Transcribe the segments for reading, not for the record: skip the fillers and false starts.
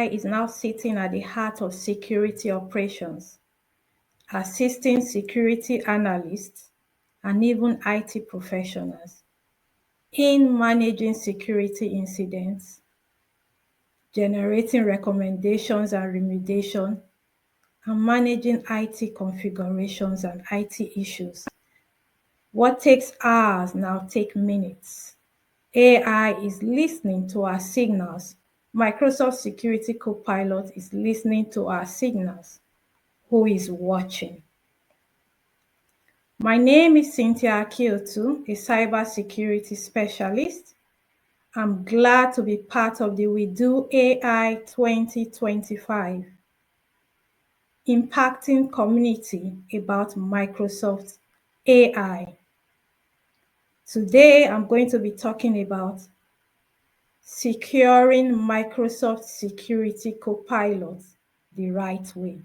AI is now sitting at the heart of security operations, assisting security analysts and even IT professionals in managing security incidents, generating recommendations and remediation, and managing IT configurations and IT issues. What takes hours now takes minutes. AI is listening to our signals. Microsoft Security Copilot is listening to our signals. Who is watching? My name is Cynthia Akiotu, a cybersecurity specialist. I'm glad to be part of the wedoAI 2025, impacting community about Microsoft AI. Today, I'm going to be talking about securing Microsoft Security Copilot the right way.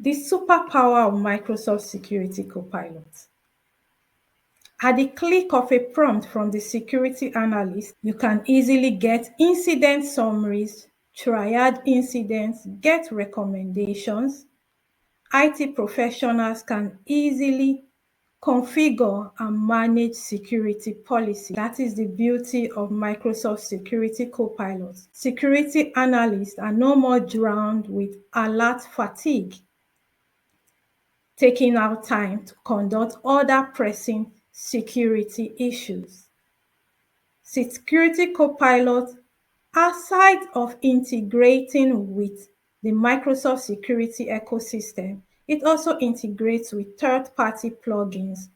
The superpower of Microsoft Security Copilot. At the click of a prompt from the security analyst, you can easily get incident summaries, triad incidents, get recommendations. IT professionals can easily configure and manage security policy. That is the beauty of Microsoft Security Copilot. Security analysts are no more drowned with alert fatigue, taking out time to conduct other pressing security issues. Security Copilot, aside of integrating with the Microsoft security ecosystem, it also integrates with third-party plugins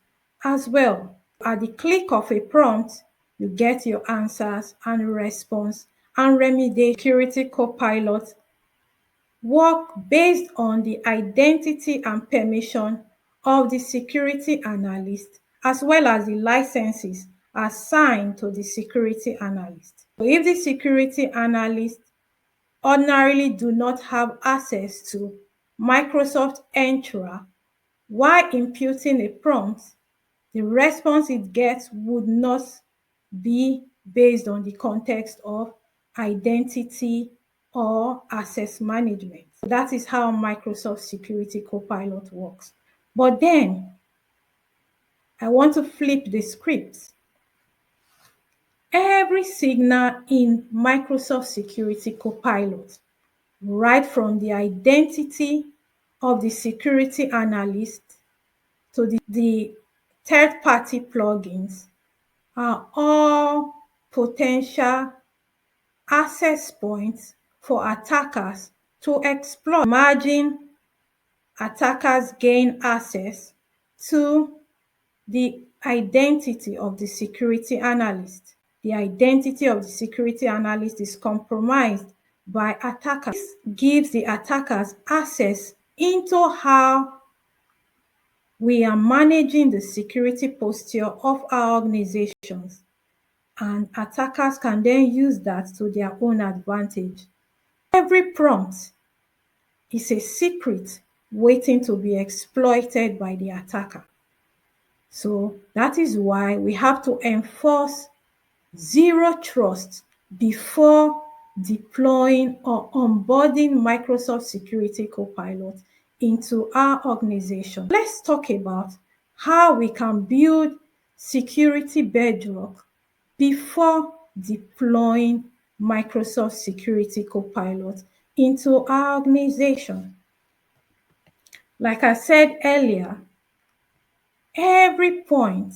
as well. At the click of a prompt, you get your answers and response and remediation. Security Copilot work based on the identity and permission of the security analyst, as well as the licenses assigned to the security analyst. So if the security analyst ordinarily do not have access to Microsoft Entra, while imputing a prompt, the response it gets would not be based on the context of identity or access management. So that is how Microsoft Security Copilot works. But then, I want to flip the script. Every signal in Microsoft Security Copilot, right from the identity of the security analyst to the third-party plugins, are all potential access points for attackers to exploit. Imagine attackers gain access to the identity of the security analyst. The identity of the security analyst is compromised by attackers. This gives the attackers access into how we are managing the security posture of our organizations, and attackers can then use that to their own advantage. Every prompt is a secret waiting to be exploited by the attacker. So that is why we have to enforce zero trust before deploying or onboarding Microsoft Security Copilot into our organization. Let's talk about how we can build security bedrock before deploying Microsoft Security Copilot into our organization. Like I said earlier, every point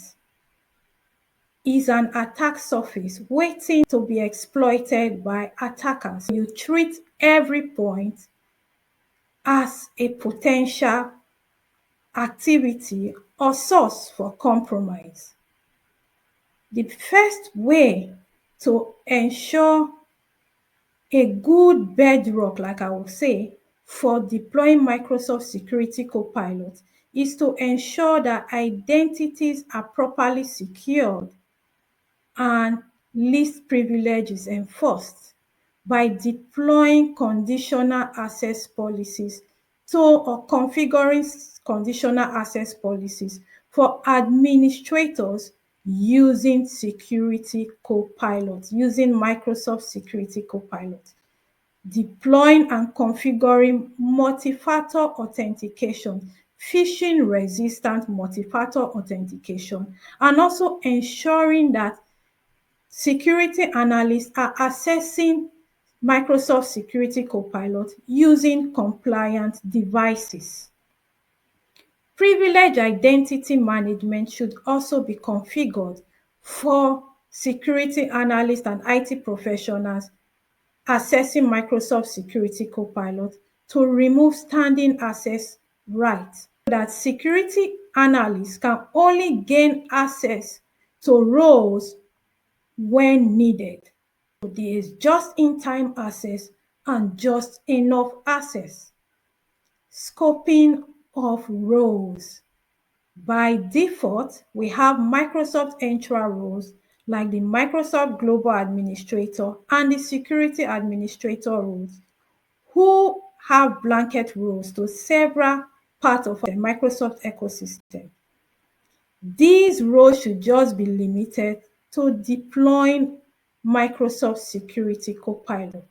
is an attack surface waiting to be exploited by attackers. You treat every point as a potential activity or source for compromise. The first way to ensure a good bedrock, like I will say, for deploying Microsoft Security Copilot is to ensure that identities are properly secured and least privilege is enforced by deploying conditional access policies or configuring conditional access policies for administrators using Security Copilot, using Microsoft Security Copilot, deploying and configuring multi-factor authentication, phishing-resistant multi-factor authentication, and also ensuring that security analysts are assessing Microsoft Security Copilot using compliant devices. Privilege identity management should also be configured for security analysts and IT professionals accessing Microsoft Security Copilot to remove standing access rights so that security analysts can only gain access to roles when needed. So there is just-in-time access and just enough access. Scoping of roles. By default, we have Microsoft Entra roles like the Microsoft Global Administrator and the Security Administrator roles, who have blanket roles to several parts of the Microsoft ecosystem. These roles should just be limited to deploying Microsoft Security Copilot.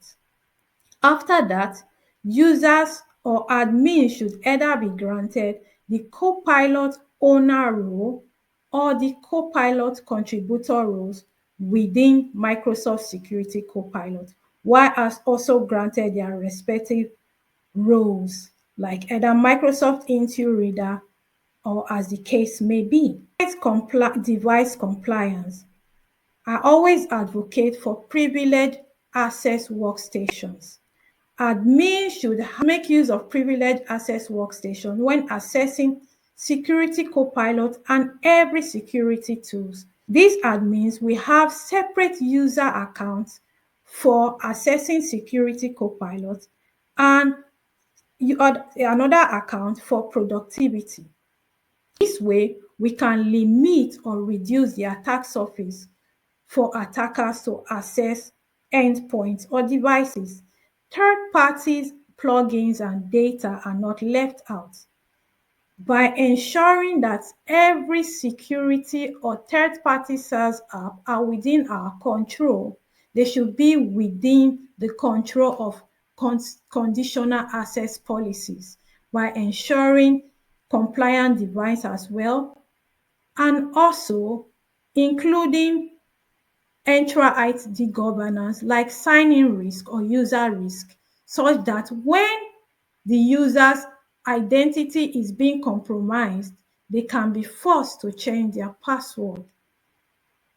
After that, users or admins should either be granted the Copilot owner role or the Copilot contributor roles within Microsoft Security Copilot, while also granted their respective roles like either Microsoft Intune Reader or as the case may be. Device compliance. I always advocate for privileged access workstations. Admins should make use of privileged access workstation when accessing Security Copilot and every security tools. These admins will have separate user accounts for accessing Security Copilot and another account for productivity. This way, we can limit or reduce the attack surface for attackers to access endpoints or devices. Third parties, plugins, and data are not left out. By ensuring that every security or third-party SaaS app are within our control, they should be within the control of conditional access policies by ensuring compliant device as well, and also including intra-IT governance like sign-in risk or user risk, such that when the user's identity is being compromised, they can be forced to change their password.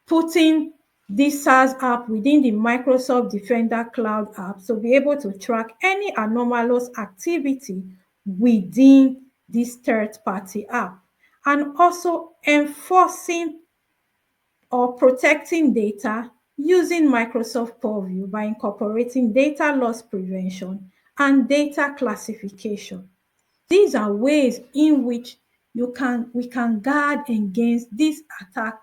Putting this SaaS app within the Microsoft Defender Cloud app to be able to track any anomalous activity within this third-party app, and also enforcing or protecting data using Microsoft Purview by incorporating data loss prevention and data classification. These are ways in which we can guard against this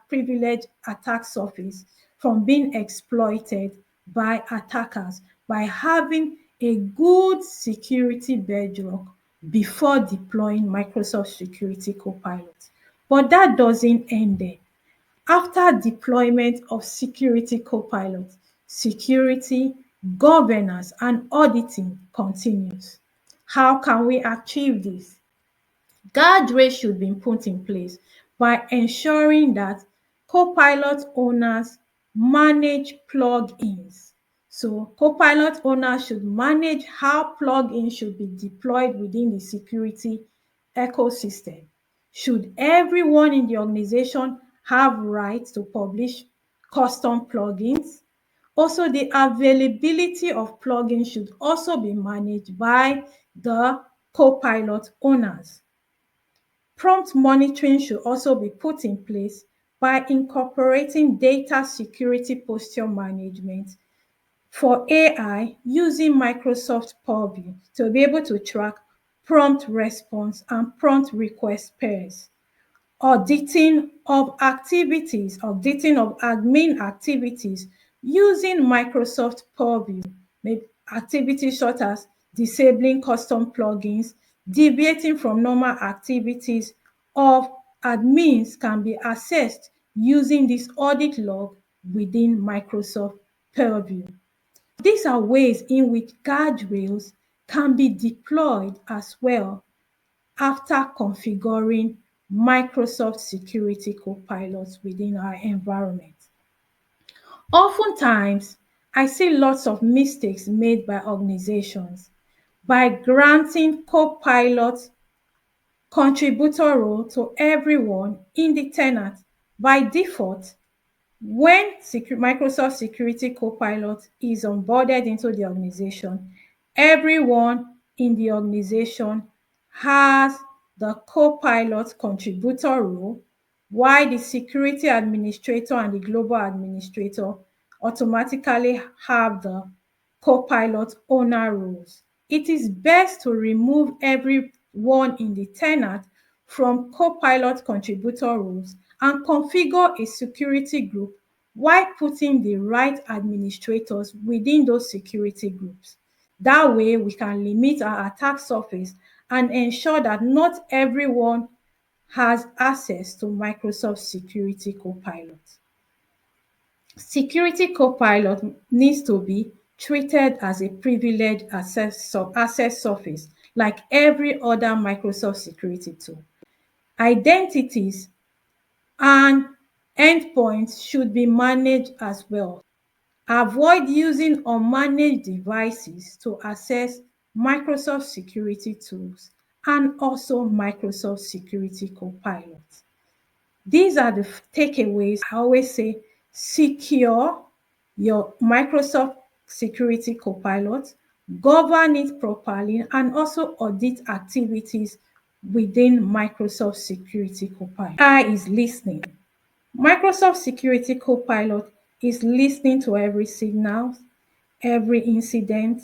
privileged attack surface from being exploited by attackers by having a good security bedrock before deploying Microsoft Security Copilot. But that doesn't end there. After deployment of Security Copilot, security, governance, and auditing continues. How can we achieve this? Guardrails should be put in place by ensuring that Copilot owners manage plugins. So Copilot owners should manage how plugins should be deployed within the security ecosystem. Should everyone in the organization have rights to publish custom plugins? Also, the availability of plugins should also be managed by the Copilot owners. Prompt monitoring should also be put in place by incorporating data security posture management for AI using Microsoft Purview to be able to track prompt response and prompt request pairs. Auditing of admin activities using Microsoft Purview, activities such as disabling custom plugins, deviating from normal activities of admins can be assessed using this audit log within Microsoft Purview. These are ways in which guardrails can be deployed as well after configuring Microsoft Security Copilot within our environment. Oftentimes, I see lots of mistakes made by organizations by granting Copilot contributor role to everyone in the tenant by default. When Microsoft Security Copilot is onboarded into the organization, everyone in the organization has the Copilot contributor role, while the security administrator and the global administrator automatically have the Copilot owner roles. It is best to remove everyone in the tenant from Copilot contributor roles and configure a security group while putting the right administrators within those security groups. That way, we can limit our attack surface and ensure that not everyone has access to Microsoft Security Copilot. Security Copilot needs to be treated as a privileged access surface like every other Microsoft security tool. Identities and endpoints should be managed as well. Avoid using unmanaged devices to access Microsoft security tools and also Microsoft Security Copilot. These are the takeaways. I always say secure your Microsoft Security Copilot, govern it properly, and also audit activities within Microsoft Security Copilot. AI is listening. Microsoft Security Copilot is listening to every signal, every incident,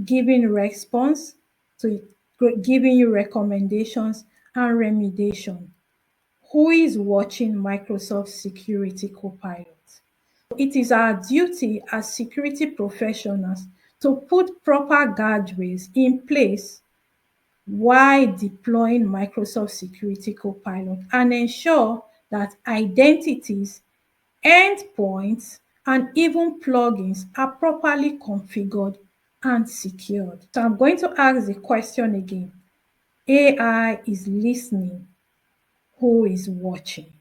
giving response to it, giving you recommendations and remediation. Who is watching Microsoft Security Copilot? It is our duty as security professionals to put proper guardrails in place while deploying Microsoft Security Copilot and ensure that identities, endpoints, and even plugins are properly configured and secured. So I'm going to ask the question again. AI is listening. Who is watching?